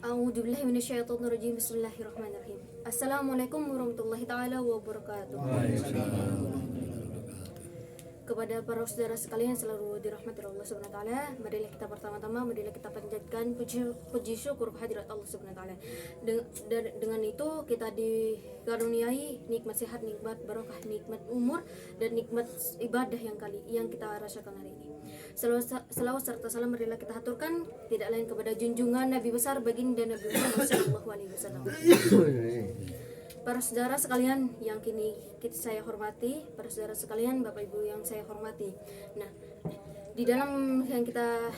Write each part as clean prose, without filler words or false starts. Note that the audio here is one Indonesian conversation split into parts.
A'udzubillahi minasyaitonirrajim. Bismillahirrahmanirrahim. Assalamualaikum warahmatullahi taala wabarakatuh. Kepada para saudara sekalian selalu dirahmati Allah Subhanahu wa taala, marilah kita pertama-tama kita panjatkan puji syukur kehadirat Allah Subhanahu wa taala. Dengan itu kita dikaruniai nikmat sehat, nikmat barokah, nikmat umur dan nikmat ibadah yang kita rasakan hari ini. Selawat serta salam marilah kita haturkan tidak lain kepada junjungan Nabi besar baginda Nabi Muhammad sallallahu alaihi wasallam. Para saudara sekalian yang saya hormati, para saudara sekalian, Bapak Ibu yang saya hormati. Nah, di dalam yang kita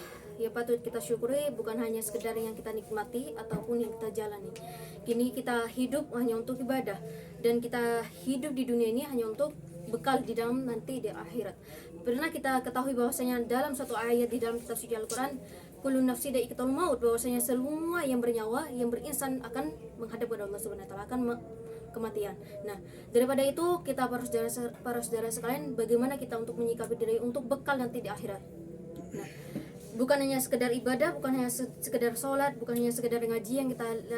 patut kita syukuri bukan hanya sekedar yang kita nikmati ataupun yang kita jalani. Kini kita hidup hanya untuk ibadah dan kita hidup di dunia ini hanya untuk bekal di dalam nanti di akhirat. Pernah kita ketahui bahwasanya dalam satu ayat di dalam kitab suci Al-Qur'an, kullu nafsi dha'iqatul maut, bahwasanya semua yang bernyawa, yang berinsan akan menghadap kepada Allah Subhanahu wa taala, akan kematian. Nah, daripada itu kita para saudara sekalian, bagaimana kita untuk menyikapi diri untuk bekal nanti di akhirat. Nah, bukan hanya sekedar ibadah, bukan hanya sekedar sholat, bukan hanya sekedar ngaji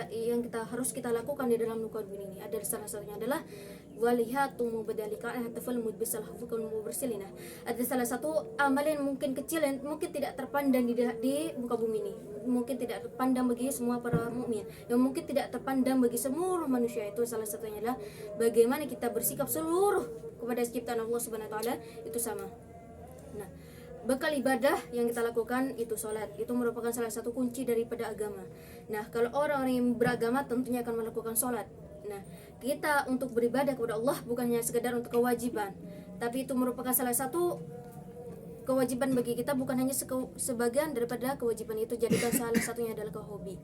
yang kita harus kita lakukan di dalam muka bumi ini. Ada salah satunya adalah walihatu mubadalika atfal mudbisal hukum mubersilina. Ada salah satu amalan mungkin kecil yang mungkin tidak terpandang di muka bumi ini, mungkin tidak terpandang bagi semua para mukmin, yang mungkin tidak terpandang bagi seluruh manusia. Itu salah satunya adalah bagaimana kita bersikap seluruh kepada ciptaan Allah Subhanahu wa taala itu sama. Nah, bekal ibadah yang kita lakukan itu sholat, itu merupakan salah satu kunci daripada agama. Nah, kalau orang-orang yang beragama tentunya akan melakukan sholat. Nah, kita untuk beribadah kepada Allah bukan hanya sekedar untuk kewajiban, tapi itu merupakan salah satu kewajiban bagi kita, bukan hanya sebagian daripada kewajiban itu, jadikan salah satunya adalah ke hobi.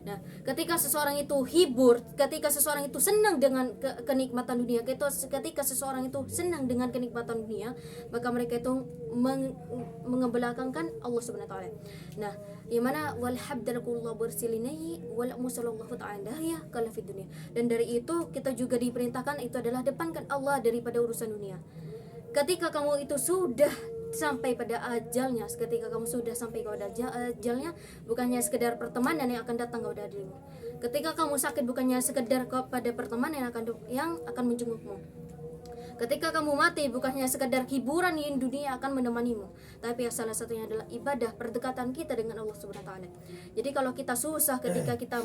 Nah, ketika seseorang itu hibur, ketika seseorang itu senang dengan kenikmatan dunia, ketika seseorang itu senang dengan kenikmatan dunia, maka mereka itu mengebelakangkan Allah Subhanahu wa taala. Nah, yang mana wal habdalakullahu bersilinahi wal musallallahu ta'ala ya kala fid dunia. Dan dari itu kita juga diperintahkan itu adalah depankan Allah daripada urusan dunia. Ketika kamu itu sudah sampai pada ajalnya, bukannya sekedar pertemanan yang akan datang kepada dirimu. Ketika kamu sakit, bukannya sekedar kepada pertemanan yang akan menjengukmu. Ketika kamu mati, bukannya sekedar hiburan di dunia akan menemanimu, tapi salah satunya adalah ibadah, perdekatan kita dengan Allah Subhanahu wa taala. Jadi kalau kita susah, ketika kita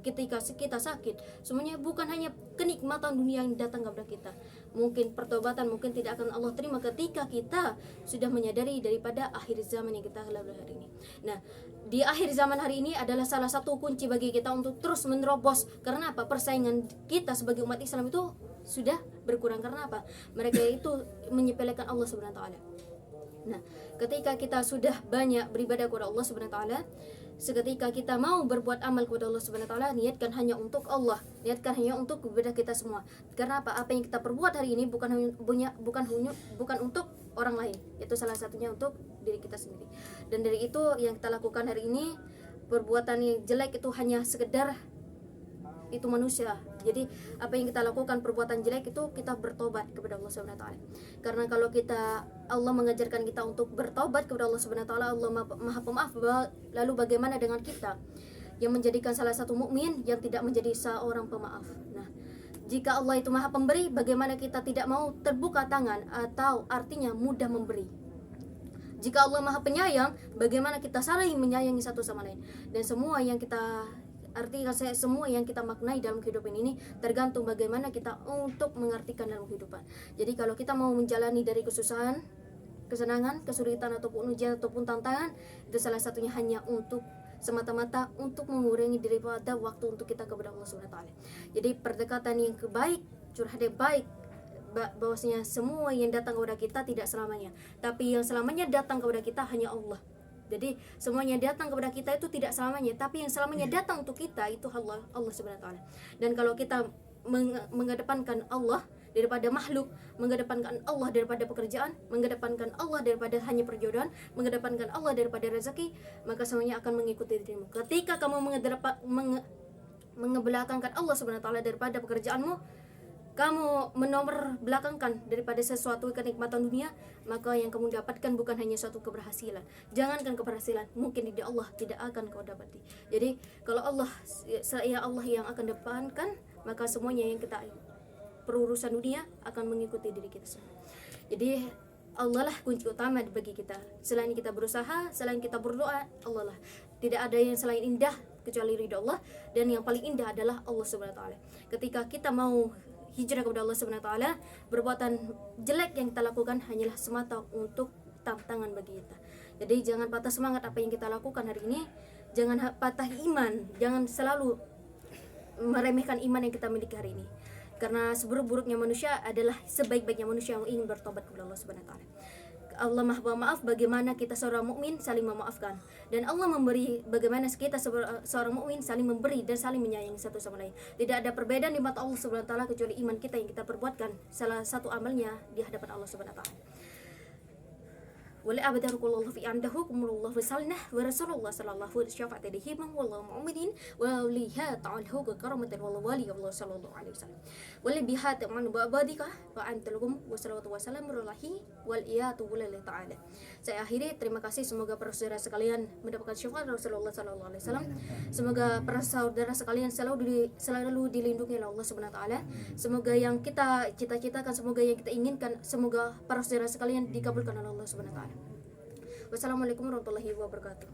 ketika kita sakit, semuanya bukan hanya kenikmatan dunia yang datang kepada kita. Mungkin pertobatan mungkin tidak akan Allah terima ketika kita sudah menyadari daripada akhir zaman yang kita lalui hari ini. Nah, di akhir zaman hari ini adalah salah satu kunci bagi kita untuk terus menerobos. Karena apa? Persaingan kita sebagai umat Islam itu sudah berkurang. Karena apa? Mereka itu menyepelekan Allah Subhanahu wa taala. Nah, ketika kita sudah banyak beribadah kepada Allah Subhanahu wa taala, seketika kita mau berbuat amal kepada Allah Subhanahu wa taala, niatkan hanya untuk Allah, niatkan hanya untuk ibadah kita semua. Karena apa? Apa yang kita perbuat hari ini bukan untuk orang lain. Itu salah satunya untuk diri kita sendiri. Dan dari itu yang kita lakukan hari ini, perbuatan yang jelek itu hanya sekedar itu manusia. Jadi apa yang kita lakukan perbuatan jelek itu kita bertobat kepada Allah Subhanahu wa taala. Karena kalau Allah mengajarkan kita untuk bertobat kepada Allah Subhanahu wa taala, Allah Maha Pemaaf. Lalu bagaimana dengan kita yang menjadikan salah satu mukmin yang tidak menjadi seorang pemaaf? Nah, jika Allah itu Maha Pemberi, bagaimana kita tidak mau terbuka tangan atau artinya mudah memberi? Jika Allah Maha Penyayang, bagaimana kita saling menyayangi satu sama lain? Dan semua yang kita semua yang kita maknai dalam kehidupan ini tergantung bagaimana kita untuk mengartikan dalam kehidupan. Jadi kalau kita mau menjalani dari kesusahan, kesenangan, kesulitan ataupun ujian ataupun tantangan, itu salah satunya hanya untuk semata-mata untuk mengurangi daripada waktu untuk kita kepada Allah Subhanahu wa taala. Jadi perdekatan yang baik, curhat yang baik, bahwasanya semua yang datang kepada kita tidak selamanya, tapi yang selamanya datang kepada kita hanya Allah. Jadi semuanya datang kepada kita itu tidak selamanya, tapi yang selamanya datang untuk kita itu Allah Subhanahu wa taala. Dan kalau kita mengedepankan Allah daripada makhluk, mengedepankan Allah daripada pekerjaan, mengedepankan Allah daripada hanya perjodohan, mengedepankan Allah daripada rezeki, maka semuanya akan mengikuti dirimu. Ketika kamu mengebelakangkan Allah Subhanahu wa taala daripada pekerjaanmu, kamu menomor belakangkan daripada sesuatu kenikmatan dunia, maka yang kamu dapatkan bukan hanya suatu keberhasilan. Jangankan keberhasilan, mungkin di Allah tidak akan kau dapati. Jadi kalau Allah, saya Allah yang akan depankan, maka semuanya yang kita perurusan dunia akan mengikuti diri kita semua. Jadi Allah lah kunci utama bagi kita. Selain kita berusaha, selain kita berdoa, Allah lah. Tidak ada yang selain indah kecuali ridha Allah, dan yang paling indah adalah Allah Subhanahu wa taala. Ketika kita mau hijrah kepada Allah Subhanahu wa taala, perbuatan jelek yang kita lakukan hanyalah semata untuk tantangan bagi kita. Jadi jangan patah semangat apa yang kita lakukan hari ini, jangan patah iman, jangan selalu meremehkan iman yang kita miliki hari ini. Karena seburuk-buruknya manusia adalah sebaik-baiknya manusia yang ingin bertobat kepada Allah Subhanahu wa taala. Allah Maha Pemaaf, bagaimana kita seorang mukmin saling memaafkan, dan Allah memberi bagaimana kita seorang mukmin saling memberi dan saling menyayangi satu sama lain. Tidak ada perbedaan di mata Allah Subhanahu wa taala kecuali iman kita yang kita perbuatkan salah satu amalnya di hadapan Allah Subhanahu wa taala. Wala abadarukullahu fi andahu kumullahu wasalna wa rasulullah sallallahu alaihi wasallam syafa'atihim wallahu mu'minin wa liha ta'alhu karamatan wallahu wali Allah sallallahu alaihi wasallam wala bihat man babadika wa antalhum wa sallallahu wasallam rullahi wal iyatu lillahi ta'ala. Saya akhiri, terima kasih, semoga para saudara sekalian mendapatkan syafaat Rasulullah sallallahu alaihi wasallam. Semoga para saudara sekalian selalu dilindungi oleh Allah Subhanahu wa taala. Semoga yang kita cita-citakan, semoga yang kita inginkan, semoga para saudara sekalian dikabulkan oleh Allah Subhanahu wa taala. Wassalamualaikum warahmatullahi wabarakatuh.